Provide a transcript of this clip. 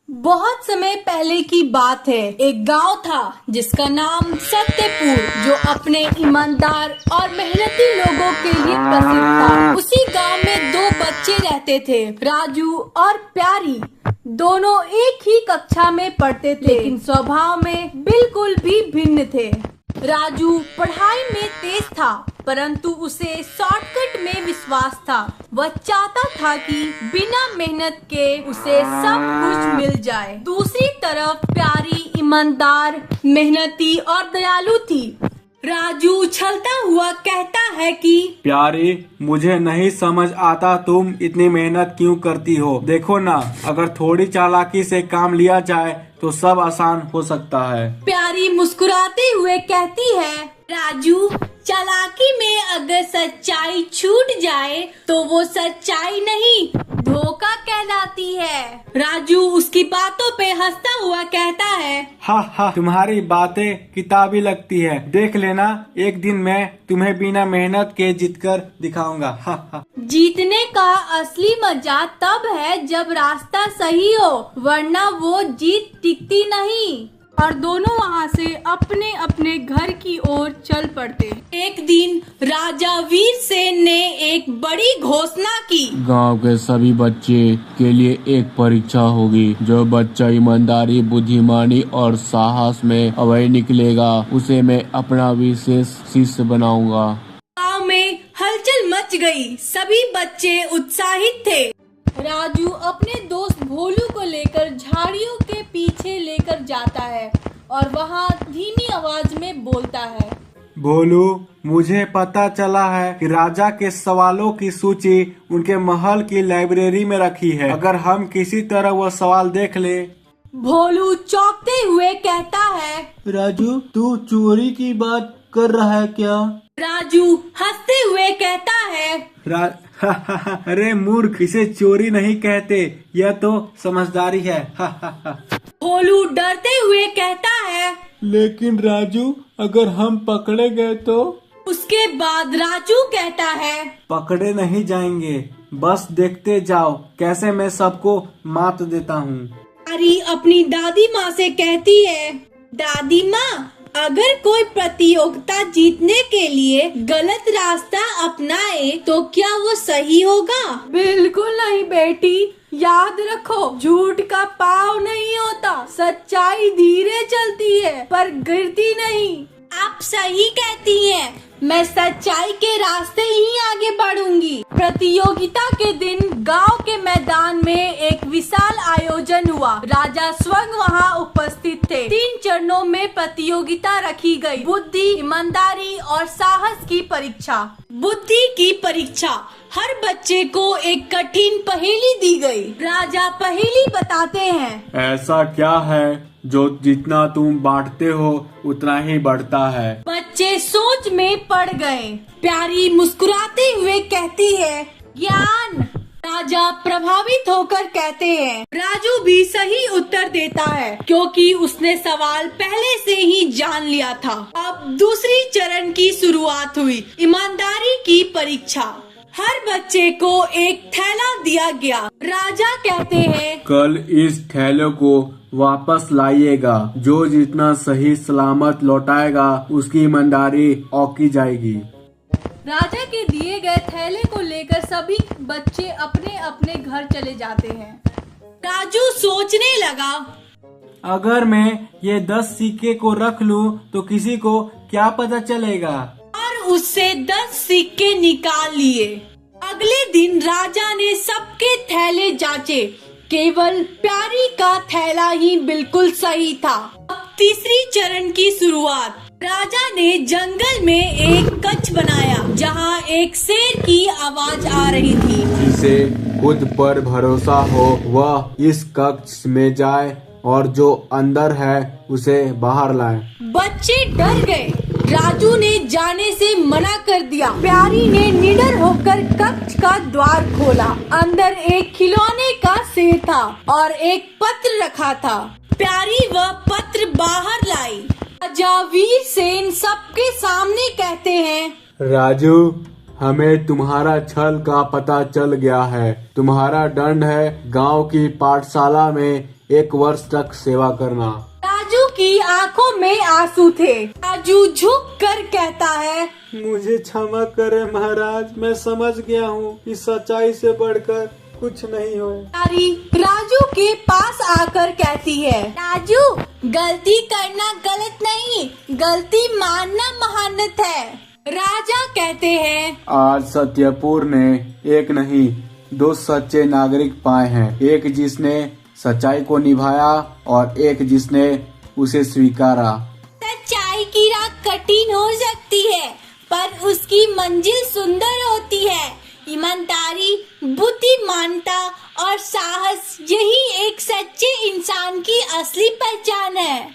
बहुत समय पहले की बात है। एक गांव था जिसका नाम सत्यपुर, जो अपने ईमानदार और मेहनती लोगों के लिए प्रसिद्ध था। उसी गांव में दो बच्चे रहते थे, राजू और प्यारी। दोनों एक ही कक्षा में पढ़ते थे, लेकिन स्वभाव में बिल्कुल भी भिन्न थे। राजू पढ़ाई में तेज था, परंतु उसे शॉर्टकट में विश्वास था। वह चाहता था कि बिना मेहनत के उसे सब कुछ मिल जाए। दूसरी तरफ प्यारी ईमानदार, मेहनती और दयालु थी। राजू उछलता हुआ कहता है कि प्यारी, मुझे नहीं समझ आता तुम इतनी मेहनत क्यों करती हो। देखो ना, अगर थोड़ी चालाकी से काम लिया जाए तो सब आसान हो सकता है। प्यारी मुस्कुराते हुए कहती है, राजू, चालाकी में अगर सच्चाई छूट जाए तो वो सच्चाई नहीं, धोखा कहलाती है। राजू उसकी बातों पे हंसता हुआ कहता है, हा हा, तुम्हारी बातें किताबी लगती है। देख लेना, एक दिन मैं तुम्हें बिना मेहनत के जीतकर दिखाऊंगा। हा हा। जीतने का असली मजा तब है जब रास्ता सही हो, वरना वो जीत टिकती नहीं। और दोनों वहाँ से अपने अपने घर की ओर चल पड़ते। एक दिन राजा वीरसेन ने एक बड़ी घोषणा की। गांव के सभी बच्चे के लिए एक परीक्षा होगी। जो बच्चा ईमानदारी, बुद्धिमानी और साहस में अव्वल निकलेगा, उसे मैं अपना विशेष शिष्य बनाऊंगा। गांव में हलचल मच गई। सभी बच्चे उत्साहित थे। राजू अपने दोस्त भोलू को लेकर झाड़ियों के पीछे लेकर जाता है और वहाँ धीमी आवाज में बोलता है, भोलू, मुझे पता चला है कि राजा के सवालों की सूची उनके महल की लाइब्रेरी में रखी है। अगर हम किसी तरह वो सवाल देख ले। भोलू चौंकते हुए कहता है, राजू, तू चोरी की बात कर रहा है क्या? राजू हंसते हुए कहता है, अरे मूर्ख, इसे चोरी नहीं कहते, यह तो समझदारी है। भोलू डरते हुए कहता है, लेकिन राजू, अगर हम पकड़े गए तो? उसके बाद राजू कहता है, पकड़े नहीं जाएंगे, बस देखते जाओ कैसे मैं सबको मात देता हूँ। प्यारी अपनी दादी माँ से कहती है, दादी माँ, अगर कोई प्रतियोगिता जीतने के लिए गलत रास्ता अपनाए तो क्या वो सही होगा? बिल्कुल नहीं बेटी, याद रखो, झूठ का पाँव नहीं होता। सच्चाई धीरे चलती है पर गिरती नहीं। आप सही कहती हैं, मैं सच्चाई के रास्ते ही आगे बढ़ूंगी। प्रतियोगिता के दिन गांव के मैदान में एक विशाल आयोजन हुआ। राजा स्वयं वहां उपस्थित थे। 3 चरणों में प्रतियोगिता रखी गई। बुद्धि, ईमानदारी और साहस की परीक्षा। बुद्धि की परीक्षा, हर बच्चे को एक कठिन पहेली दी गई। राजा पहेली बताते हैं, ऐसा क्या है जो जितना तुम बांटते हो उतना ही बढ़ता है? बच्चे सोच में पड़ गए। प्यारी मुस्कुराते हुए कहती है, ज्ञान। राजा प्रभावित होकर कहते हैं। राजू भी सही उत्तर देता है, क्योंकि उसने सवाल पहले से ही जान लिया था। अब दूसरी चरण की शुरुआत हुई, ईमानदारी की परीक्षा। हर बच्चे को एक थैला दिया गया। राजा कहते हैं, कल इस थैले को वापस लाइएगा। जो जितना सही सलामत लौटाएगा उसकी ईमानदारी औकी जाएगी। राजा के दिए गए थैले को लेकर सभी बच्चे अपने अपने घर चले जाते हैं। राजू सोचने लगा, अगर मैं ये 10 सिक्के को रख लूं तो किसी को क्या पता चलेगा? और उससे 10 सिक्के निकाल लिए। अगले दिन राजा ने सबके थैले जांचे, केवल प्यारी का थैला ही बिल्कुल सही था। अब तीसरी चरण की शुरुआत। राजा ने जंगल में एक कक्ष बनाया, जहां एक शेर की आवाज आ रही थी। जिसे खुद पर भरोसा हो वह इस कक्ष में जाए और जो अंदर है उसे बाहर लाए। बच्चे डर गए। राजू ने जाने से मना कर दिया। प्यारी ने निडर होकर कक्ष का द्वार खोला। अंदर एक खिलौने का शेर था और एक पत्र रखा था। प्यारी वह पत्र बाहर लाई। राजा वीरसेन सबके सामने कहते हैं, राजू, हमें तुम्हारा छल का पता चल गया है। तुम्हारा दंड है गांव की पाठशाला में 1 वर्ष तक सेवा करना। राजू की आंखों में आंसू थे। राजू झुक कर कहता है, मुझे क्षमा करें महाराज, मैं समझ गया हूँ कि सच्चाई से बढ़कर कुछ नहीं हो। नारी राजू के पास आकर कहती है, राजू गलती करना गलत नहीं, गलती मानना महानत है। राजा कहते हैं, आज सत्यपुर ने एक नहीं 2 सच्चे नागरिक पाए हैं, एक जिसने सच्चाई को निभाया और एक जिसने उसे स्वीकारा। सच्चाई की राह कठिन हो सकती है पर उसकी मंजिल सुंदर होती है। ईमानदारी, बुद्धिमानता और साहस, यही एक सच्चे इंसान की असली पहचान है।